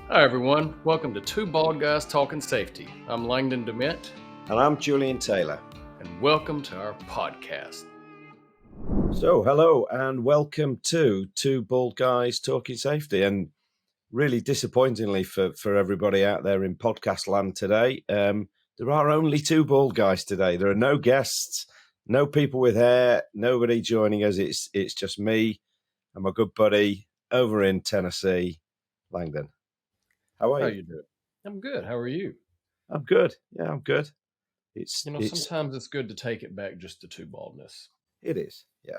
Hi, everyone. Welcome to Two Bald Guys Talking Safety. I'm Langdon DeMint, And I'm Julian Taylor. and welcome to our podcast. So, hello and welcome to Two Bald Guys Talking Safety. And really disappointingly for everybody out there in podcast land today, there are only two bald guys today. There are no guests, no people with hair, nobody joining us. It's just me and my good buddy over in Tennessee, Langdon. How are How you? you doing? I'm good. How are you? I'm good. Yeah, I'm good. It's Sometimes it's good to take it back just to two baldness. it is. Yeah.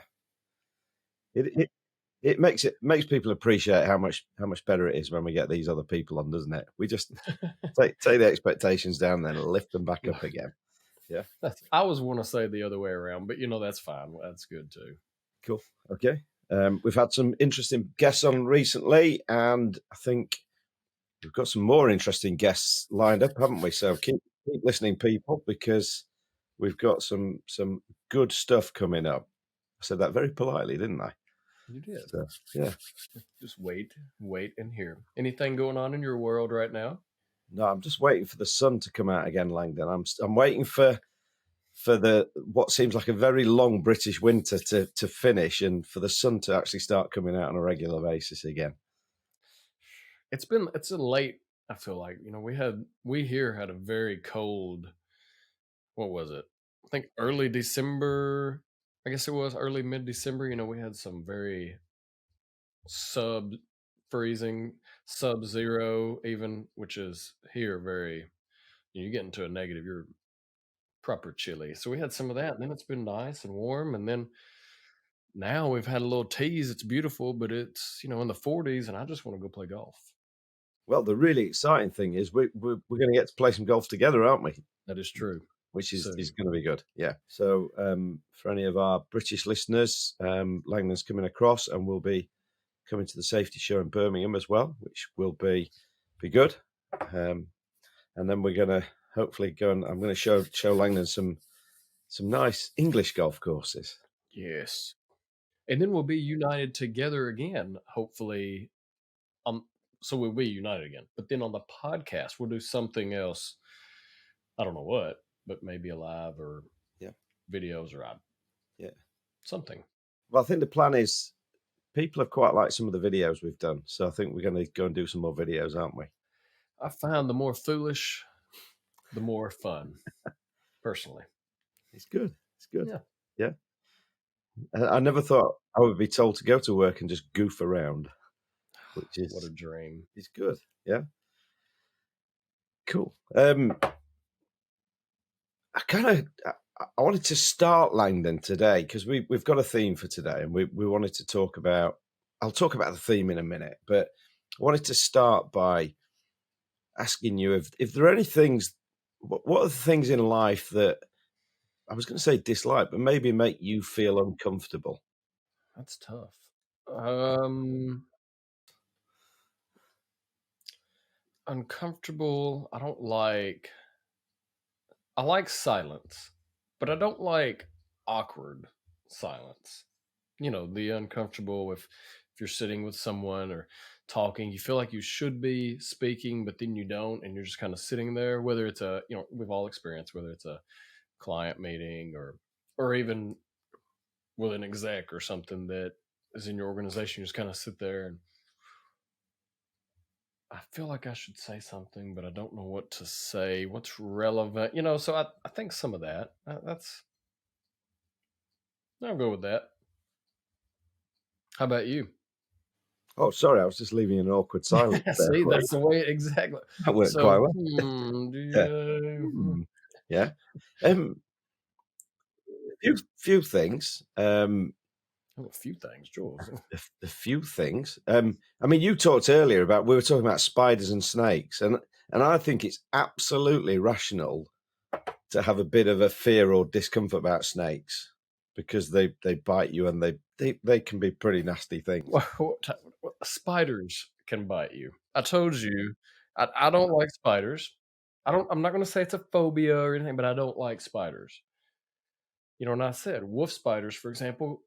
It makes people appreciate how much better it is when we get these other people on, doesn't it? We just take the expectations down, then lift them back up again. Yeah, I always want to say the other way around, but that's fine. That's good too. cool. Okay, we've had some interesting guests on recently, and I think we've got some more interesting guests lined up, haven't we? So keep listening, people, because we've got some good stuff coming up. I said that very politely, didn't I? You did. So, yeah. Just wait and hear. Anything going on in your world right now? No, I'm just waiting for the sun to come out again, Langdon. I'm waiting for the what seems like a very long British winter to finish, and for the sun to actually start coming out on a regular basis again. It's a late. I feel like we here had a very cold. What was it? I think early December. I guess it was early mid December. We had some very sub freezing, sub zero even, which is here very. You get into a negative, you're proper chilly. So we had some of that, and then it's been nice and warm, and then now we've had a little tease. It's beautiful, but it's in the 40s, and I just want to go play golf. Well, the really exciting thing is we're going to get to play some golf together, aren't we? That is true. Which is So going to be good. Yeah. So for any of our British listeners, Langdon's coming across, and we'll be coming to the safety show in Birmingham as well, which will be good. And then we're going to hopefully go and I'm going to show Langdon some nice English golf courses. yes, and then we'll be united together again, hopefully. So we'll be united again. But then on the podcast, we'll do something else. I don't know what, but maybe a live or videos or something. Well, I think the plan is people have quite liked some of the videos we've done, so I think we're going to go and do some more videos, aren't we? I found the more foolish, the more fun. Personally, it's good. It's good. Yeah. I never thought I would be told to go to work and just goof around, which is what a dream. It's good. Yeah. Cool. I wanted to start Langdon today because we've got a theme for today, and we wanted to talk about. I'll talk about the theme in a minute, but I wanted to start by asking you if there are any things. What are the things in life that I was going to say dislike, but maybe make you feel uncomfortable? That's tough. Uncomfortable. I like silence, but I don't like awkward silence. The uncomfortable if you're sitting with someone or talking, you feel like you should be speaking, but then you don't, and you're just kind of sitting there. Whether it's we've all experienced whether it's a client meeting or even with an exec or something that is in your organization, you just kind of sit there and I feel like I should say something, but I don't know what to say, what's relevant, so I think some of that, I'll go with that. How about you? Oh, sorry, I was just leaving an awkward silence. See, that's the way exactly. That worked So, quite well. Yeah. Few things. A few things, Jules. A few things. I mean, you talked earlier about we were talking about spiders and snakes, and I think it's absolutely rational to have a bit of a fear or discomfort about snakes because they bite you and they can be pretty nasty things. Spiders can bite you. I told you, I don't like spiders. I'm not going to say it's a phobia or anything, but I don't like spiders. And I said wolf spiders, for example.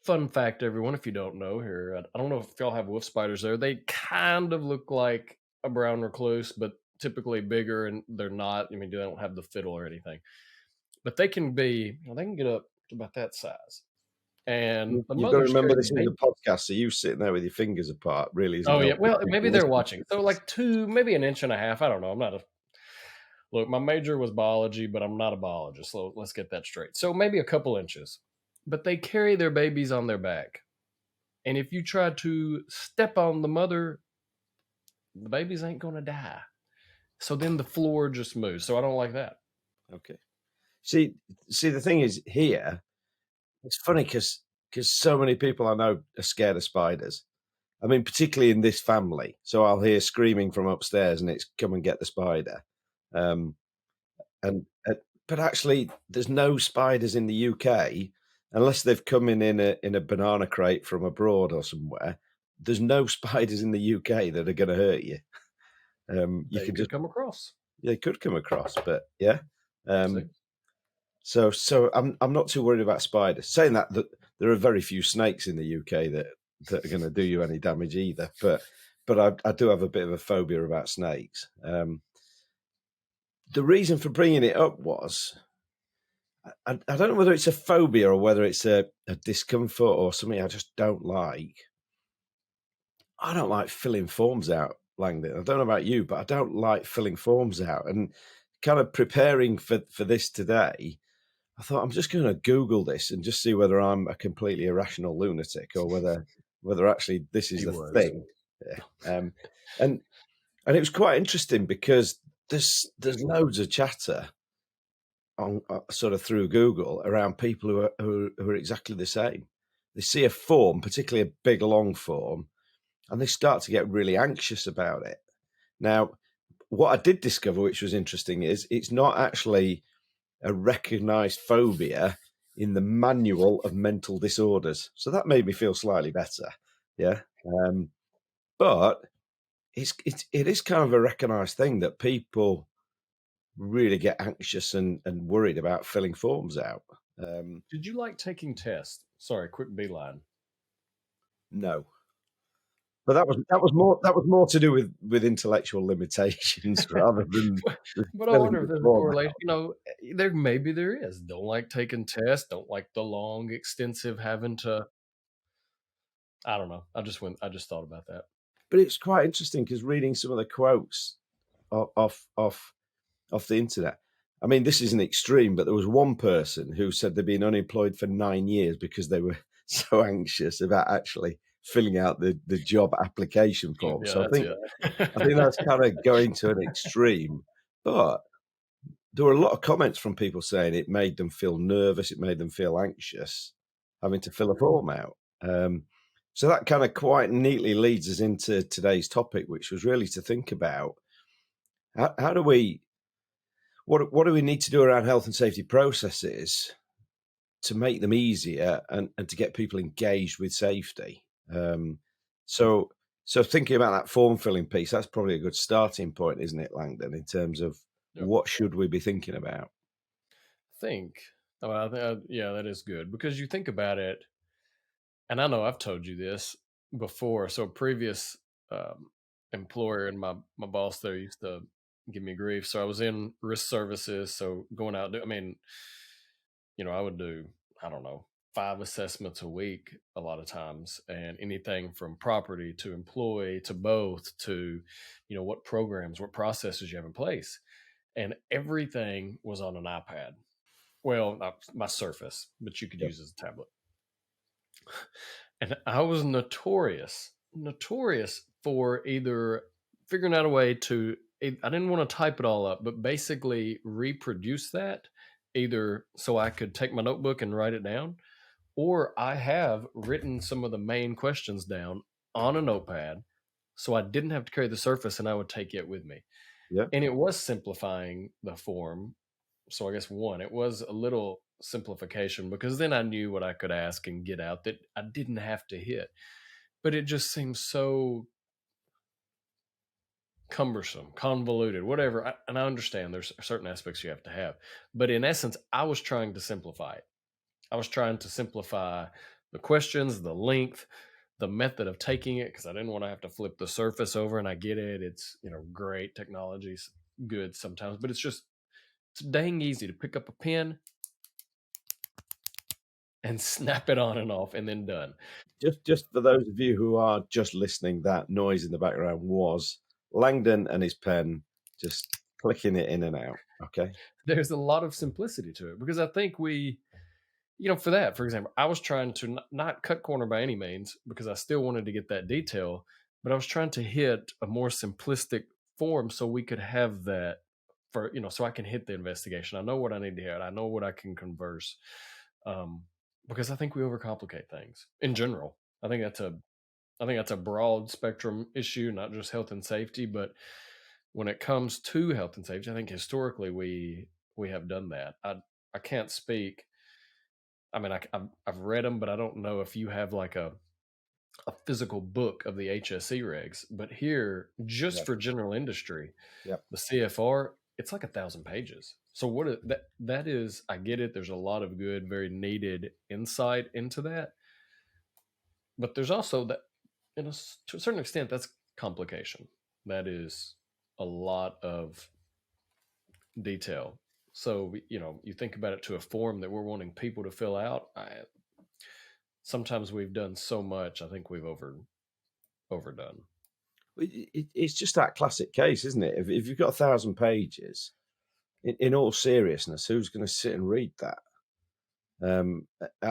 Fun fact, everyone, if you don't know here, I don't know if y'all have wolf spiders there. They kind of look like a brown recluse, but typically bigger, and they're not. I mean, they don't have the fiddle or anything, but they can be. They can get up to about that size, and the You've got to mothers remember carry the this is a baby. podcast, so you sitting there with your fingers apart really isn't Oh yeah, helping well maybe people they're listening watching. to So this. like two, maybe an inch and a half. I don't know. I'm not a look. My major was biology, but I'm not a biologist. So let's get that straight. So maybe a couple inches, but they carry their babies on their back, and if you try to step on the mother, the babies ain't gonna die. So then the floor just moves. So I don't like that. Okay. See, the thing is here, it's funny because so many people I know are scared of spiders. I mean, particularly in this family. So I'll hear screaming from upstairs, and it's come and get the spider. Um, and but actually, there's no spiders in the UK unless they've come in a banana crate from abroad or somewhere. There's no spiders in the UK that are going to hurt you. You They can could just come across. they could come across, but yeah. See, Um, so I'm not too worried about spiders. Saying that there are very few snakes in the UK that are going to do you any damage either. But I do have a bit of a phobia about snakes. The reason for bringing it up was I don't know whether it's a phobia or whether it's a discomfort or something I just don't like. I don't like filling forms out, Langdon. I don't know about you, but I don't like filling forms out. And kind of preparing for this today, I thought I'm just going to Google this and just see whether I'm a completely irrational lunatic or whether actually this is he a was. thing. Yeah. And and it was quite interesting because there's loads of chatter on sort of through Google around people who are exactly the same. They see a form, particularly a big long form, and they start to get really anxious about it. Now, what I did discover, which was interesting, is it's not actually a recognized phobia in the manual of mental disorders. So that made me feel slightly better. Yeah. But it is kind of a recognized thing that people really get anxious and worried about filling forms out. Um, Did you like taking tests? Sorry, quick beeline. no. But that was more to do with intellectual limitations rather than But I filling wonder the if there's a form correlation. out. There maybe there is. Don't like taking tests. Don't like the long, extensive having to. I don't know. I just went. I just thought about that. But it's quite interesting because reading some of the quotes off the internet. I mean, this is an extreme, but there was one person who said they'd been unemployed for 9 years because they were so anxious about actually filling out the job application form. Yeah, So that's it. I think that's kind of going to an extreme. But there were a lot of comments from people saying it made them feel nervous, it made them feel anxious, having to fill a form out. So that kind of quite neatly leads us into today's topic, which was really to think about how do we what do we need to do around health and safety processes to make them easier and to get people engaged with safety. So so thinking about that form filling piece, that's probably a good starting point, isn't it, Langdon, in terms of Yep. what should we be thinking about? Think. Oh, yeah, that is good because you think about it, and I know I've told you this before. So, previous employer and my boss there used to give me grief. So, I was in risk services. So, going out, I mean, I would do, I don't know, 5 assessments a week a lot of times, and anything from property to employee to both to, what programs, what processes you have in place. And everything was on an iPad. Well, not my Surface, but you could Yep. use it as a tablet. And I was notorious for either figuring out a way to, I didn't want to type it all up, but basically reproduce that either so I could take my notebook and write it down, or I have written some of the main questions down on a notepad so I didn't have to carry the Surface and I would take it with me. Yeah. And it was simplifying the form. So I guess one, it was a little simplification because then I knew what I could ask and get out that I didn't have to hit. But it just seems so cumbersome, convoluted, whatever. And I understand there's certain aspects you have to have. But in essence, I was trying to simplify it. I was trying to simplify the questions, the length, the method of taking it because I didn't want to have to flip the surface over. And I get it; it's great technology's good sometimes, but it's dang easy to pick up a pen and snap it on and off, and then done. Just for those of you who are just listening, that noise in the background was Langdon and his pen just clicking it in and out. Okay. There's a lot of simplicity to it because I think for example, I was trying to not cut corner by any means because I still wanted to get that detail, but I was trying to hit a more simplistic form so we could have that so I can hit the investigation. I know what I need to hit. I know what I can converse. Um, because I think we overcomplicate things in general. I think that's a broad spectrum issue, not just health and safety, but when it comes to health and safety, I think historically we have done that. I can't speak. I mean, I've read them, but I don't know if you have like a physical book of the HSE regs. But here, just Yeah. for general industry, Yeah. the CFR, it's like 1,000 pages. So that is, I get it. There's a lot of good, very needed insight into that, but there's also that, to a certain extent, that's complication. That is a lot of detail. So you think about it to a form that we're wanting people to fill out. Sometimes we've done so much. I think we've overdone. It's just that classic case, isn't it? If you've got 1,000 pages, in all seriousness, who's going to sit and read that? And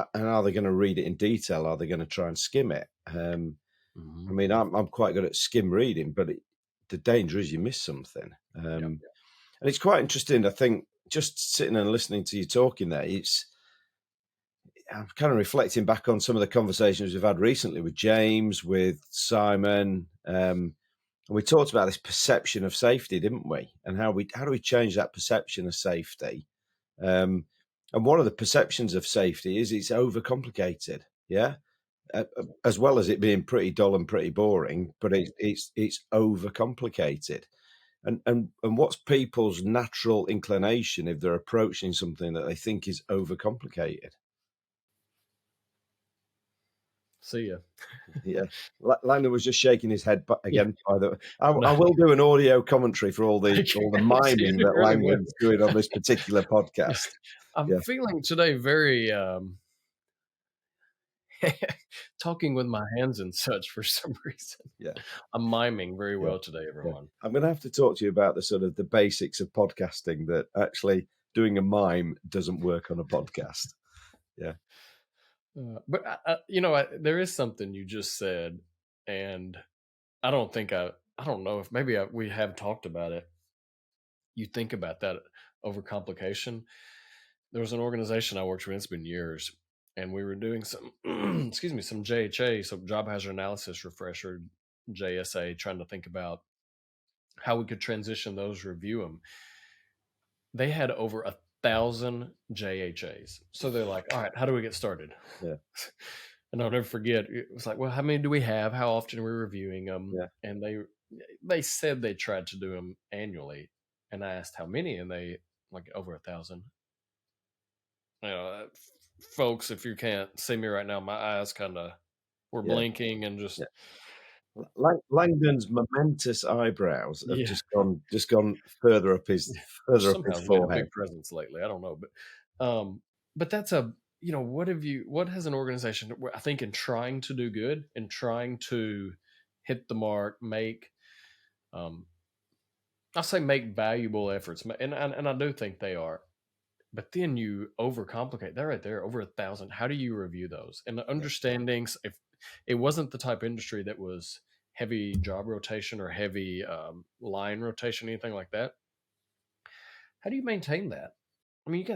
are they going to read it in detail? Are they going to try and skim it? I mean, I'm quite good at skim reading, but the danger is you miss something. Yep. And it's quite interesting. I think just sitting and listening to you talking there, I'm kind of reflecting back on some of the conversations we've had recently with James, with Simon, and we talked about this perception of safety, didn't we? And how do we change that perception of safety? And one of the perceptions of safety is it's overcomplicated. Yeah. As well as it being pretty dull and pretty boring, but it's overcomplicated. And what's people's natural inclination if they're approaching something that they think is overcomplicated? See ya. Yeah, Landon was just shaking his head, but Yeah. again, by the way, I No, will do an audio commentary for all the thank you. So you're miming doing that really well. Langdon's doing on this particular Yeah. podcast. I'm Yeah, feeling today very talking with my hands and such for some reason. yeah, I'm miming very yeah, well today, yeah. everyone. I'm going to have to talk to you about the sort of the basics of podcasting that actually doing a mime doesn't work on a podcast. Yeah, But there is something you just said, and I don't know if maybe we have talked about it. You think about that overcomplication. There was an organization I worked with. It's been years, and we were doing some, excuse me, some JHA, so job hazard analysis refresher, JSA, trying to think about how we could transition those, review them. They had over 1,000 JHAs, so they're like, "All right, how do we get started?" yeah, And I'll never forget. It was like, "Well, how many do we have? How often are we reviewing them?" yeah, And they said they tried to do them annually, and I asked how many, and they like over 1,000. Folks, if you can't see me right now, my eyes kind of were yeah, blinking and just yeah. Langdon's momentous eyebrows have yeah. just gone further up his Somehow made a forehead. big presence lately. I don't know, but that's what has an organization, I think, in trying to do good and trying to hit the mark, make um, I'll say make valuable efforts, and I do think they are. But then you overcomplicate that right there, over 1,000. How do you review those? And the Yeah, understandings, if it wasn't the type of industry that was heavy job rotation or heavy line rotation, anything like that, how do you maintain that? I mean,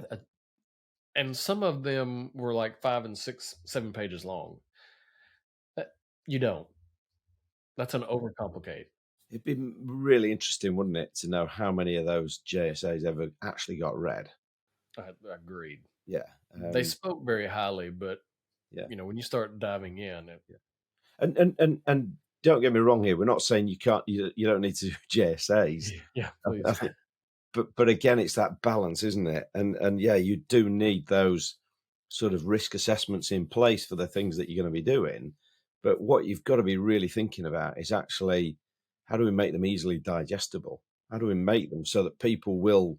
and some of them were like 5 and 6, 7 pages long. That, you don't. That's an overcomplicate. it'd be really interesting, wouldn't it, to know how many of those JSAs ever actually got read? I agreed. Yeah, They spoke very highly, but yeah, when you start diving in, yeah. And don't get me wrong here. We're not saying you don't need to do JSAs. yeah, I please. think, but again, it's that balance, isn't it? And yeah, you do need those sort of risk assessments in place for the things that you're going to be doing. But what you've got to be really thinking about is actually, how do we make them easily digestible? How do we make them so that people will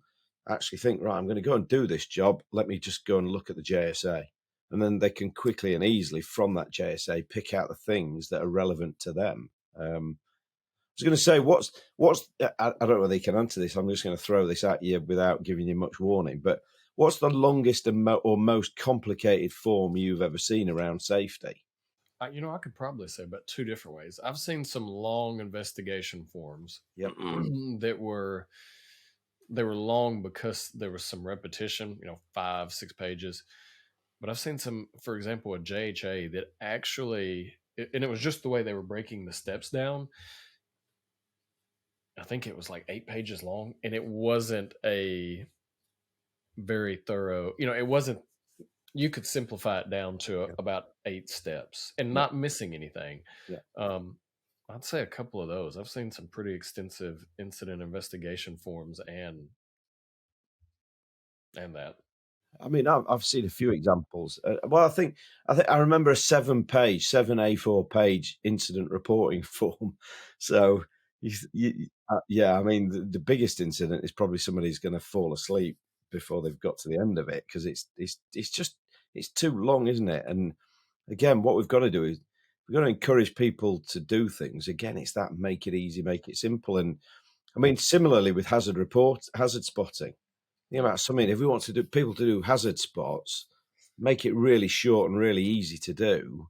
actually think, right, I'm going to go and do this job. Let me just go and look at the JSA. And then they can quickly and easily from that JSA pick out the things that are relevant to them. I was going to say, I don't know whether you can answer this. I'm just going to throw this at you without giving you much warning. But what's the longest and or most complicated form you've ever seen around safety? I could probably say about two different ways. I've seen some long investigation forms Yep. that were they were long because there was some repetition, 5, 6 pages. But I've seen some, for example, a JHA that actually, and it was just the way they were breaking the steps down. I think it was like 8 pages long, and it wasn't a very thorough. It wasn't. You could simplify it down to Yep. about 8 steps and Yep. not missing anything. Yep. Um, I'd say a couple of those. I've seen some pretty extensive incident investigation forms and that. I mean, I've seen a few examples. Well, I remember a 7 A4 page incident reporting form. So, yeah, I mean, the biggest incident is probably somebody's going to fall asleep before they've got to the end of it because it's just it's too long, isn't it? And again, what we've got to do is we've got to encourage people to do things. Again, it's that make it easy, make it simple. And I mean, similarly with hazard spotting. Think about something. If we want to do people to do hazard spots, make it really short and really easy to do.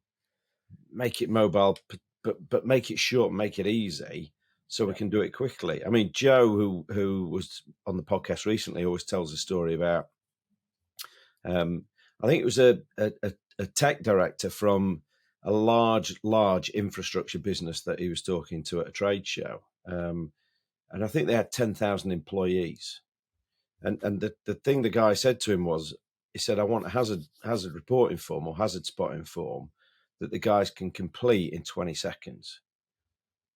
Make it mobile, but make it short, and make it easy, so we Yeah. can do it quickly. I mean, Joe, who was on the podcast recently, always tells a story about. I think it was a tech director from a large infrastructure business that he was talking to at a trade show, and I think they had 10,000 employees. And the thing the guy said to him was, he said, I want a hazard reporting form or hazard spotting form that the guys can complete in 20 seconds.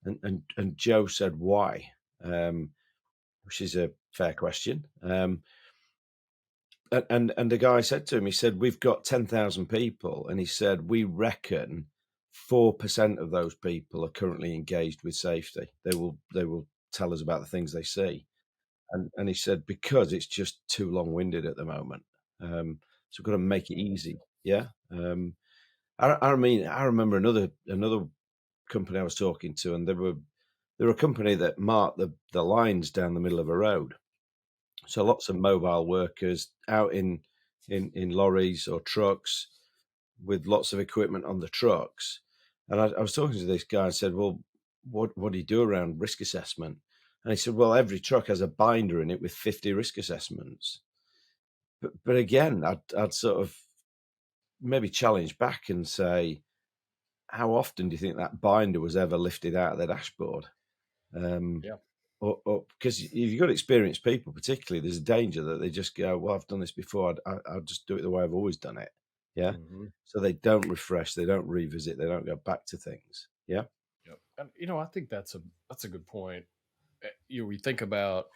And Joe said, why? Which is a fair question. And the guy said to him, he said, we've got 10,000 people. And he said, we reckon 4% of those people are currently engaged with safety. They will tell us about the things they see. And he said, because it's just too long-winded at the moment. So we've got to make it easy. Yeah. I mean, I remember another company I was talking to, and they were a company that marked the lines down the middle of a road. So lots of mobile workers out in lorries or trucks with lots of equipment on the trucks. And I was talking to this guy and said, well, what do you do around risk assessment? And he said, well, every truck has a binder in it with 50 risk assessments. But again, I'd sort of maybe challenge back and say, how often do you think that binder was ever lifted out of the dashboard? Um, Yeah. or because if you've got experienced people, particularly, there's a danger that they just go, well, I've done this before. I'll just do it the way I've always done it. Yeah. Hmm. So they don't refresh, they don't revisit, they don't go back to things. Yeah. Yep. And I think that's a good point. We think about.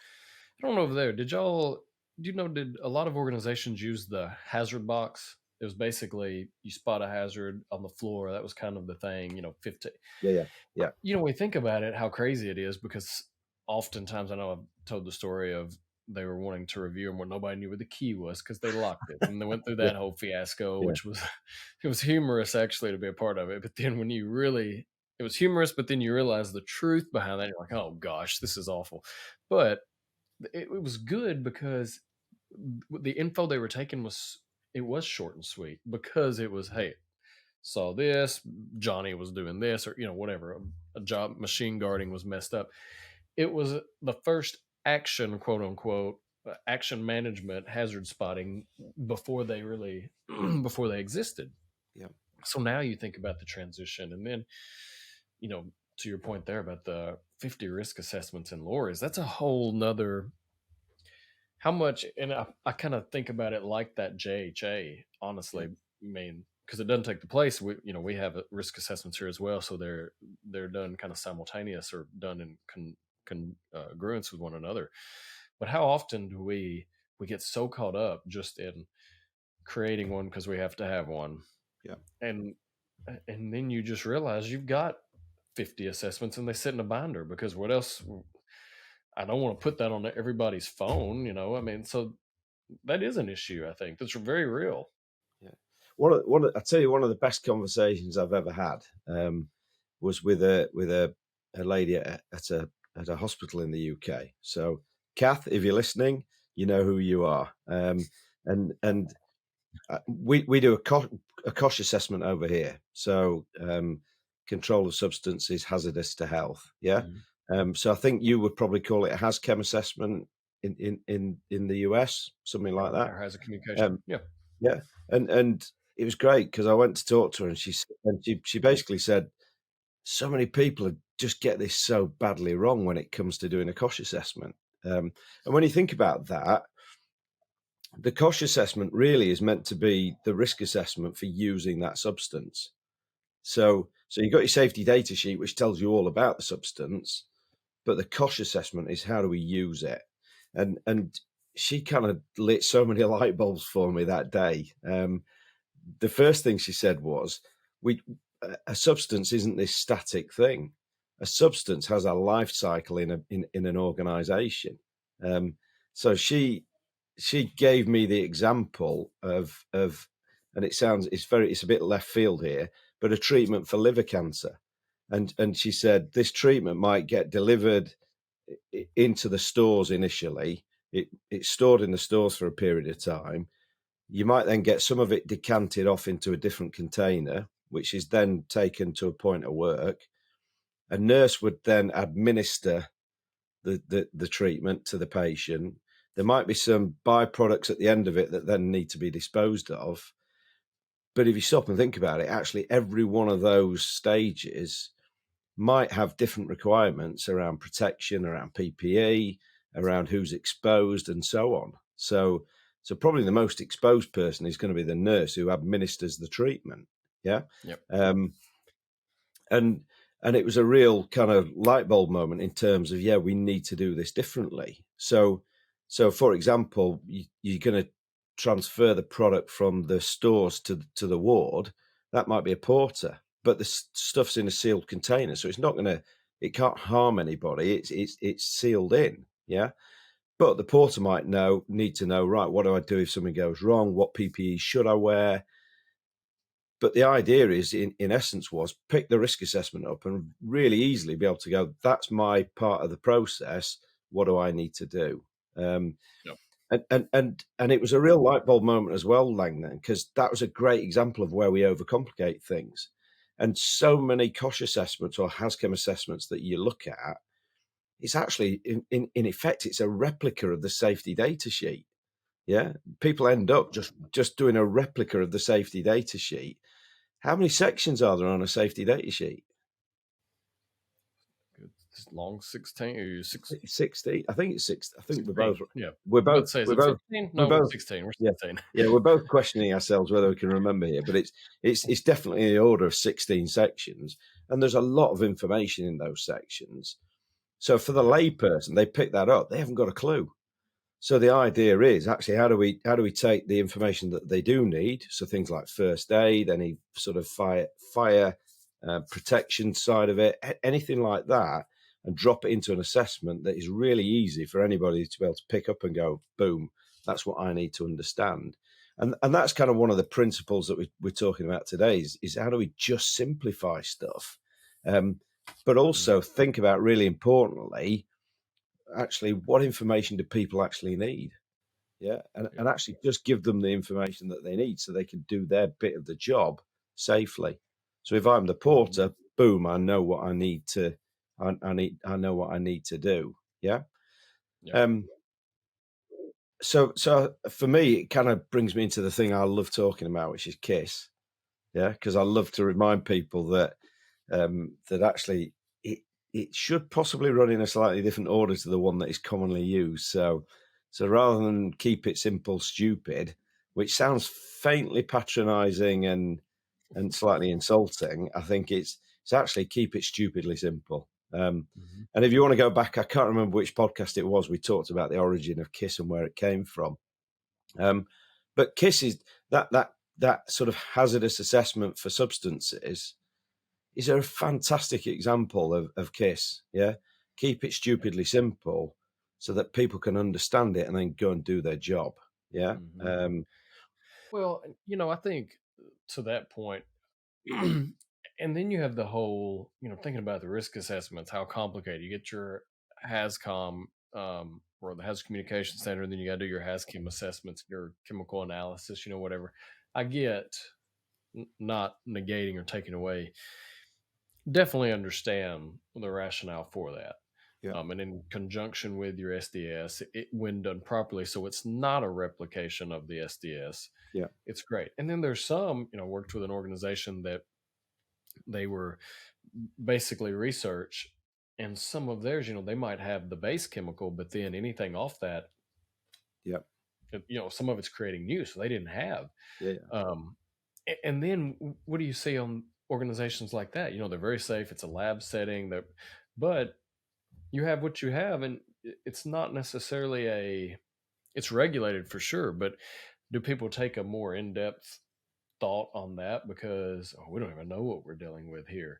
I don't know over there. Did y'all? Do you know? Did a lot of organizations use the hazard box? It was basically you spot a hazard on the floor. That was kind of the thing. 15. Yeah. Yeah. Yeah. We think about it, how crazy it is, because oftentimes I know I've told the story of they were wanting to review them where nobody knew where the key was because they locked it, and they went through Yeah. that whole fiasco, Yeah. which was it was humorous actually to be a part of it. But then when you really, it was humorous, but then you realize the truth behind that, you're like, oh gosh, this is awful. But it was good because the info they were taking was short and sweet because it was, hey, saw this, Johnny was doing this, or whatever, a job machine guarding was messed up. It was the first action, quote unquote, action management hazard spotting before they really before they existed. Yeah. So now you think about the transition, and then you know to your point there about the 50 risk assessments in lorries, that's a whole nother how much. And I kind of think about it like that JHA, Yeah. honestly. I mean, because it doesn't take the place. We have risk assessments here as well, so they're done kind of simultaneous or done in congruence with one another. But how often do we get so caught up just in creating one because we have to have one, Yeah. and And then you just realize you've got 50 assessments and they sit in a binder, because what else? I don't want to put that on everybody's phone, I mean, so that is an issue, I think, that's very real. Yeah. I tell you, one of the best conversations I've ever had was with a lady at a hospital in the UK. So, Kath, if you're listening, you know who you are. And we do a COSH assessment over here. So, control of substance is hazardous to health. Yeah. Mhm. So I think you would probably call it a HAZChem assessment in the US, something like that. Or has a communication. Um, Yeah. yeah, and it was great because I went to talk to her, and she basically said, so many people just get this so badly wrong when it comes to doing a COSH assessment. And when you think about that, the COSH assessment really is meant to be the risk assessment for using that substance. So you've got your safety data sheet, which tells you all about the substance, but the COSH assessment is how do we use it? And she kind of lit so many light bulbs for me that day. The first thing she said was, "We a substance isn't this static thing. A substance has a life cycle in an organization." Um, so she gave me the example of, and it's a bit left field here, but a treatment for liver cancer, and she said this treatment might get delivered into the stores initially. It's stored in the stores for a period of time. You might then get some of it decanted off into a different container, which is then taken to a point of work. A nurse would then administer the treatment to the patient. There might be some byproducts at the end of it that then need to be disposed of. But if you stop and think about it, actually every one of those stages might have different requirements around protection, around PPE, around who's exposed, and so on. So probably the most exposed person is going to be the nurse who administers the treatment. Yeah. Yep. Um, and and it was a real kind of light bulb moment in terms of, yeah, we need to do this differently. So for example, you're going to transfer the product from the stores to the ward. That might be a porter, but the stuff's in a sealed container, so it can't harm anybody. It's sealed in. Yeah. But the porter might need to know, right, what do I do if something goes wrong? What PPE should I wear? But the idea is, in essence, was pick the risk assessment up and really easily be able to go, that's my part of the process. What do I need to do? Um, Yep. and it was a real light bulb moment as well, Langdon, because that was a great example of where we overcomplicate things. And so many COSH assessments or HAZChem assessments that you look at, it's actually, in effect, it's a replica of the safety data sheet. Yeah, people end up just doing a replica of the safety data sheet. How many sections are there on a safety data sheet? It's long 16 or 16. I think it's six. I think 16. Yeah. we're I was about both to say, is we're it both 15? we're No, we're both 16. We're yeah 16. yeah we're both questioning ourselves whether we can remember here, but it's definitely in the order of 16 sections, and there's a lot of information in those sections. So for the Yeah. layperson, they pick that up, they haven't got a clue. So the idea is actually how do we take the information that they do need? So things like first aid, any sort of fire protection side of it, anything like that, and drop it into an assessment that is really easy for anybody to be able to pick up and go, boom, that's what I need to understand. And that's kind of one of the principles that we're talking about today is how do we just simplify stuff, but also think about, really importantly, actually what information do people actually need. Yeah, Yep. and actually just give them the information that they need so they can do their bit of the job safely. So if I'm the Mhm. porter, boom, I know what I need to I know what I need to do. Yeah. Yep. um so for me, it kind of brings me into the thing I love talking about, which is KISS. Yeah, because I love to remind people that that actually it should possibly run in a slightly different order to the one that is commonly used. So rather than keep it simple, stupid, which sounds faintly patronising and slightly insulting, I think it's actually keep it stupidly simple. Mhm. And if you want to go back, I can't remember which podcast it was. We talked about the origin of KISS and where it came from. But KISS is that that sort of hazardous assessment for substances is a fantastic example of KISS. Yeah, keep it stupidly simple so that people can understand it and then go and do their job. Yeah. Mhm. Well, I think to that point, and then you have the whole, thinking about the risk assessments, how complicated you get your HAZCOM, or the Hazard Communication Center, and then you got to do your HAZChem assessments, your chemical analysis, whatever. I get not negating or taking away, definitely understand the rationale for that. Yeah. And in conjunction with your SDS, when done properly, so it's not a replication of the SDS, Yeah. it's great. And then there's some, worked with an organization that they were basically research, and some of theirs, they might have the base chemical, but then anything off that, Yeah. some of it's creating new, so they didn't have. Yeah. Um, and then what do you see on organizations like that? They're very safe. It's a lab setting, but you have what you have, and it's not necessarily it's regulated for sure, but do people take a more in-depth thought on that? Because we don't even know what we're dealing with here.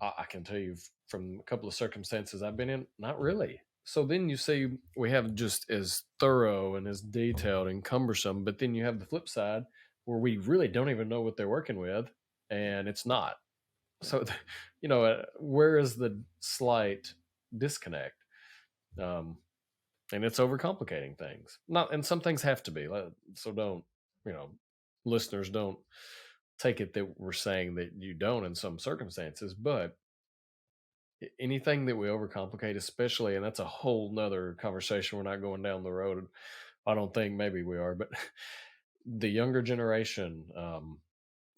I can tell you from a couple of circumstances I've been in, not really. So then you see we have just as thorough and as detailed and cumbersome, but then you have the flip side where we really don't even know what they're working with, and it's not. Yeah. So, where is the slight disconnect? And it's overcomplicating things. Not, and some things have to be. So don't, you know, listeners don't take it that we're saying that you don't in some circumstances, but anything that we overcomplicate, especially, and that's a whole nother conversation. We're not going down the road. I don't think, maybe we are, but the younger generation,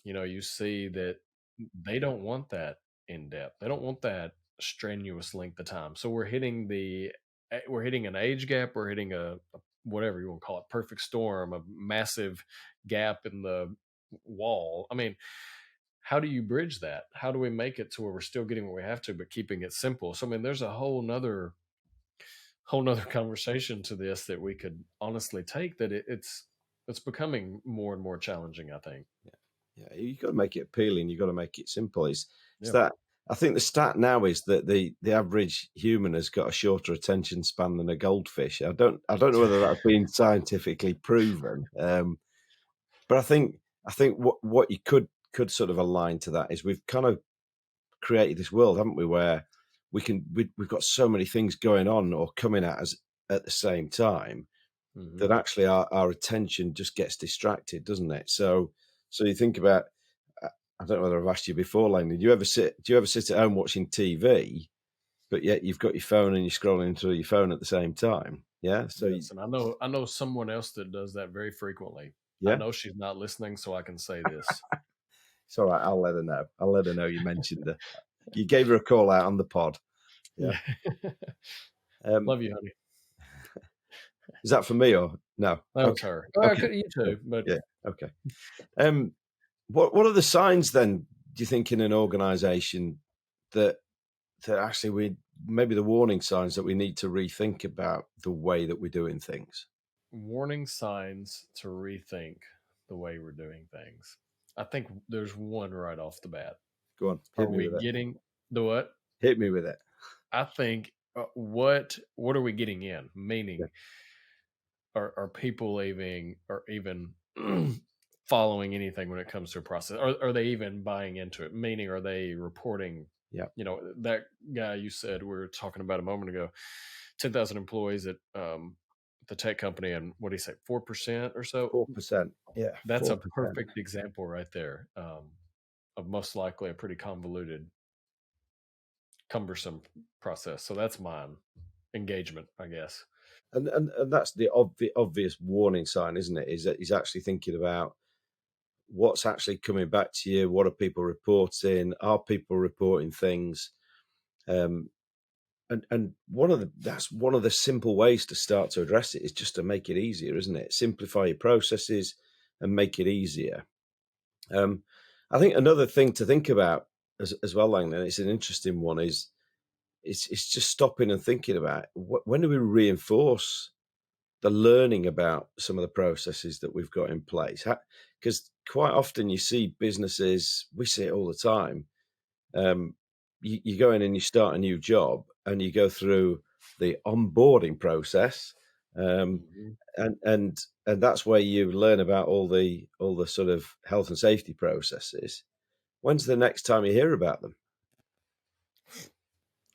you see that they don't want that in depth. They don't want that strenuous length of time. So we're hitting an age gap. We're hitting a whatever you want to call it, perfect storm, a massive gap in the wall. I mean, how do you bridge that? How do we make it to where we're still getting what we have to, but keeping it simple? So I mean, there's a whole nother conversation to this that we could honestly take. That it's becoming more and more challenging, I think. Yeah, you got to make it appealing. You got to make it simple. It's Yeah. that I think the stat now is that the average human has got a shorter attention span than a goldfish. I don't know whether that's been scientifically proven, but I think what you could sort of align to that is we've kind of created this world, haven't we, where we've got so many things going on or coming at us at the same time that Hmm. actually our attention just gets distracted, doesn't it? So you think about, I don't know whether I've asked you before, Langdon, do you ever sit at home watching TV, but yet you've got your phone and you're scrolling through your phone at the same time? Yeah. Yes, and I know someone else that does that very frequently. I Yeah, know she's not listening, so I can say this. it's all right. I'll let her know. I'll let her know you mentioned her. You gave her a call out on the pod. Yeah. Yeah. Um, Love you, honey. is that for me or no? That was Okay. her. Oh, I Okay. could you too, but Yeah. Okay. Um, what are the signs then? Do you think in an organisation that actually we maybe the warning signs that we need to rethink about the way that we're doing things? warning signs to rethink the way we're doing things. I think there's one right off the bat. Go on, Are hit me we with it. getting the what? Hit me with it. I think what are we getting in? Yeah. Meaning, are people even following anything when it comes to a process? Are they even buying into it? Meaning, are they reporting? Yeah. That guy you said we were talking about a moment ago, 10,000 employees at the tech company, and what do you say, 4% or so? 4%. Yeah. That's a 4%. perfect example right there, of most likely a pretty convoluted, cumbersome process. So that's mine. Engagement, I guess. And that's the obvious warning sign, isn't it? Is that he's actually thinking about what's actually coming back to you. What are people reporting? Are people reporting things? Um, and that's one of the simple ways to start to address it is just to make it easier, isn't it? Simplify your processes and make it easier. Um, I think another thing to think about as well, Langdon, it's an interesting one, is it's just stopping and thinking about when do we reinforce the learning about some of the processes that we've got in place? Because quite often you see businesses, we see it all the time. Um, you go in and you start a new job, and you go through the onboarding process, um, Mhm. and that's where you learn about all the sort of health and safety processes. When's the next time you hear about them?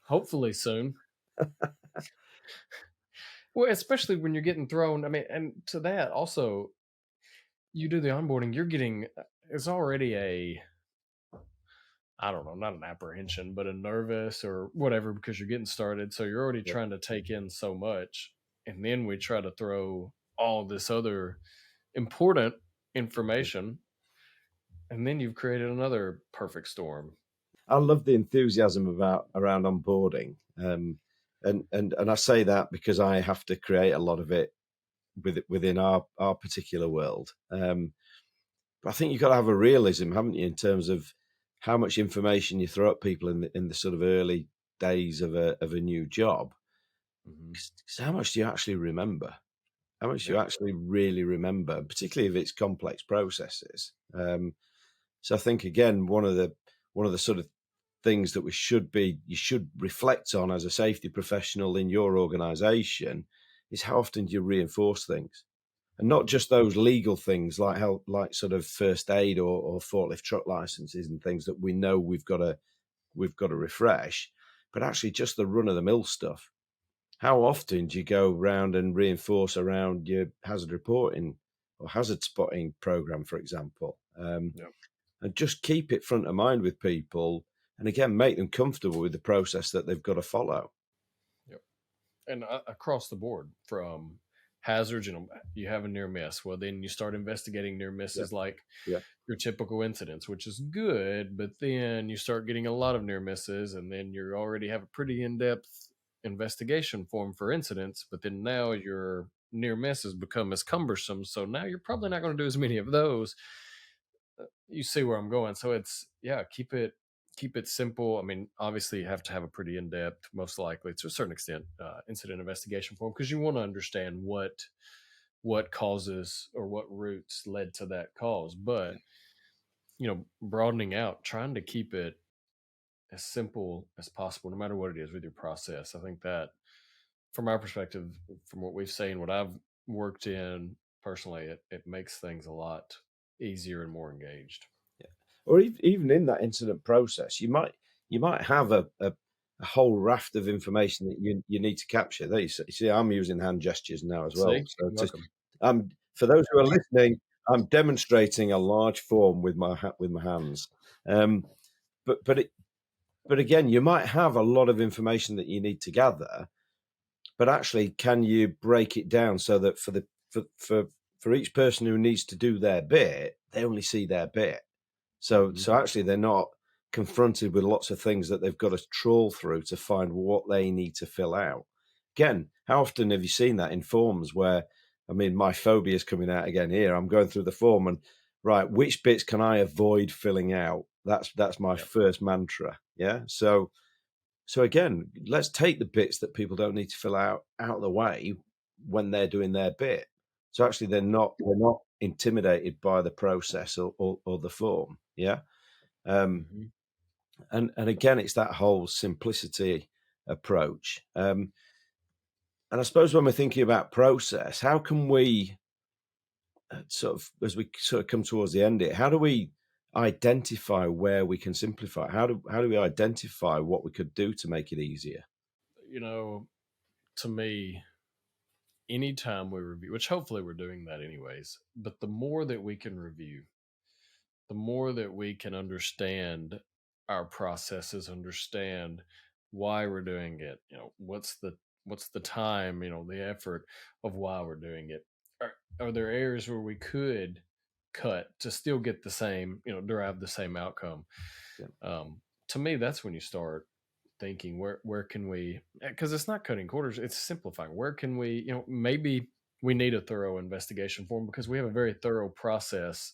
Hopefully soon. Well, especially when you're getting thrown. I mean, and to that also, you do the onboarding. You're getting it's already a I don't know, not an apprehension, but a nervous or whatever because you're getting started. So you're already Yeah. trying to take in so much, and then we try to throw all this other important information, and then you've created another perfect storm. I love the enthusiasm about around onboarding, and I say that because I have to create a lot of it within our particular world. But I think you've got to have a realism, haven't you, in terms of how much information you throw at people in the sort of early days of a new job. Hmm. 'Cause how much do you actually remember? How much do you Yep. actually really remember, particularly if it's complex processes? So I think again, one of the sort of things that you should reflect on as a safety professional in your organisation is how often do you reinforce things, and not Hmm. just those legal things like like sort of first aid or forklift truck licenses and things that we know we've got to refresh, but actually just the run of the mill stuff. How often do you go round and reinforce around your hazard reporting or hazard spotting program, for example? Yep. And just keep it front of mind with people. And again, make them comfortable with the process that they've got to follow. Yep. And across the board from hazards, you have a near miss. Well, then you start investigating near Yeah, misses like yeah, your typical incidents, which is good. But then you start getting a lot of near misses, and then you already have a pretty in depth investigation form for incidents. But then now your near misses become as cumbersome. So now you're probably not going to do as many of those. You see where I'm going. So it's yeah, keep it simple. I mean, obviously you have to have a pretty in depth, most likely to a certain extent, incident investigation form because you want to understand what causes or what roots led to that cause. But broadening out, trying to keep it as simple as possible, no matter what it is with your process. I think that, from our perspective, from what we've seen, what I've worked in personally, it makes things a lot easier and more engaged. yeah. Or even in that incident process, you might have a whole raft of information that you need to capture. There you see, I'm using hand gestures now as well. See, So welcome. for those who are listening, I'm demonstrating a large form with my hands. Um, but again, you might have a lot of information that you need to gather, but actually, can you break it down so that for each person who needs to do their bit, they only see their bit. So Mhm. so actually, they're not confronted with lots of things that they've got to trawl through to find what they need to fill out. Again, how often have you seen that in forms where, I mean, my phobia is coming out again here. I'm going through the form and right, which bits can I avoid filling out? That's my Yep. first mantra. Yeah. So again, let's take the bits that people don't need to fill out of the way when they're doing their bit. So actually, they're not intimidated by the process or the form. Yeah. Um, Mhm. and again, it's that whole simplicity approach. And I suppose when we're thinking about process, how can we sort of, as we sort of come towards the end here, how do we identify where we can simplify? How do we identify what we could do to make it easier? You know, to me, anytime we review, which hopefully we're doing that anyways, but the more that we can review, the more that we can understand our processes, understand why we're doing it, what's the time, the effort of why we're doing it. Are there areas where we could cut to still get the same, derive the same outcome? Yeah. To me, that's when you start thinking where can we, because it's not cutting corners, it's simplifying. Where can we, maybe we need a thorough investigation form because we have a very thorough process,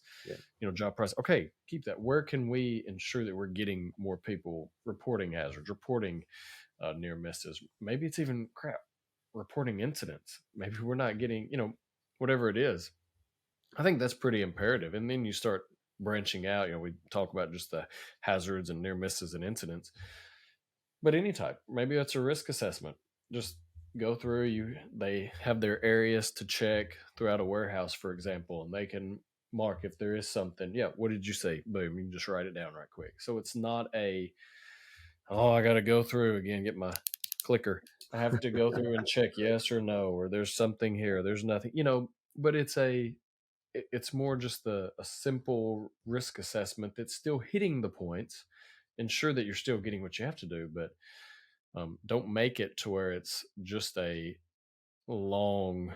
Yeah. job process. Okay, keep that. Where can we ensure that we're getting more people reporting hazards, reporting near misses? Maybe it's even crap. reporting incidents. Maybe we're not getting, whatever it is. I think that's pretty imperative. And then you start branching out. We talk about just the hazards and near misses and incidents, but any type. Maybe that's a risk assessment. Just go through. They have their areas to check throughout a warehouse, for example, and they can mark if there is something. Yeah, what did you say? Boom, you can just write it down right quick. So it's not I got to go through again, get my clicker. I have to go through and check yes or no, or there's something here, there's nothing, but it's more just a simple risk assessment that's still hitting the points. Ensure that you're still getting what you have to do, but don't make it to where it's just a long,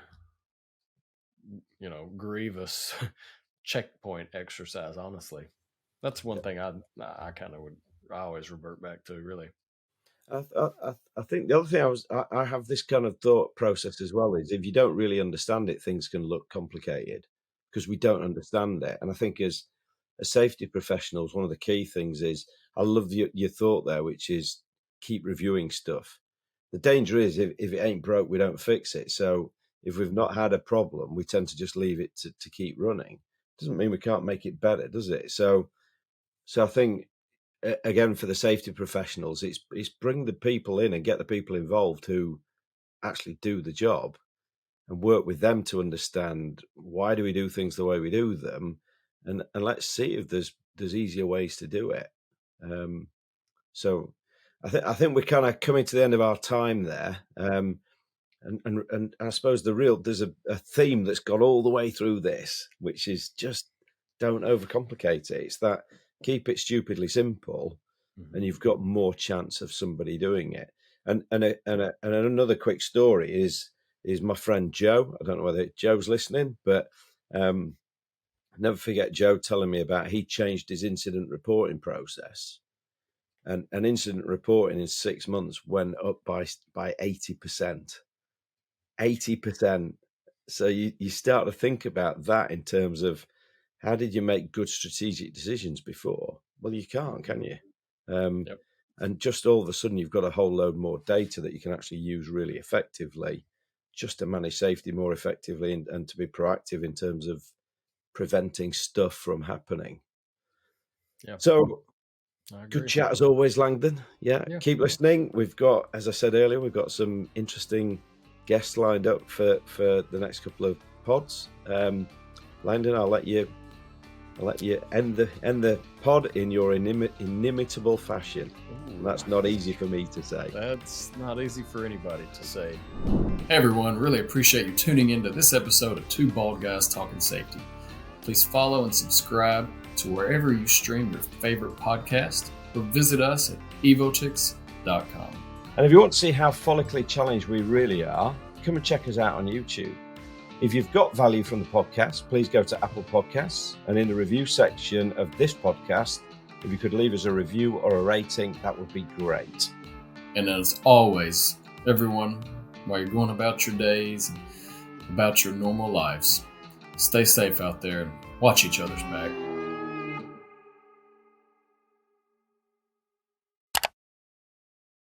grievous checkpoint exercise. Honestly, that's one thing I kind of would I always revert back to. Really, I think the other thing I have this kind of thought process as well is if you don't really understand it, things can look complicated because we don't understand it. And I think as safety professionals, one of the key things is I love your thought there, which is keep reviewing stuff. The danger is if it ain't broke, we don't fix it. So if we've not had a problem, we tend to just leave it to keep running. Doesn't mean we can't make it better, does it? So I think again for the safety professionals, it's bring the people in and get the people involved who actually do the job and work with them to understand why do we do things the way we do them, and let's see if there's easier ways to do it. So I think we're kind of coming to the end of our time there. And I suppose there's a theme that's got all the way through this, which is just don't overcomplicate it. It's that keep it stupidly simple, and you've got more chance of somebody doing it. And another quick story is my friend Joe. I don't know whether Joe's listening, but I never forget Joe telling me about he changed his incident reporting process, and incident reporting in 6 months went up by 80%. 80%. So you start to think about that in terms of how did you make good strategic decisions before? Well, you can't, can you? yep. And just all of a sudden, you've got a whole load more data that you can actually use really effectively just to manage safety more effectively and to be proactive in terms of preventing stuff from happening. Yeah. So I agree. good chat as always, Langdon. Yeah, keep listening. We've got, as I said earlier, we've got some interesting guests lined up for the next couple of pods. Langdon, I'll let you end the pod in your inimitable fashion. Ooh, that's not easy for me to say. That's not easy for anybody to say. Hey everyone, really appreciate you tuning into this episode of Two Bald Guys Talking Safety. Please follow and subscribe to wherever you stream your favorite podcast, or visit us at evotix.com. And if you want to see how follically challenged we really are, come and check us out on YouTube. If you've got value from the podcast, please go to Apple Podcasts, and in the review section of this podcast, if you could leave us a review or a rating, that would be great. And as always, everyone, while you're going about your days and about your normal lives, stay safe out there and watch each other's back.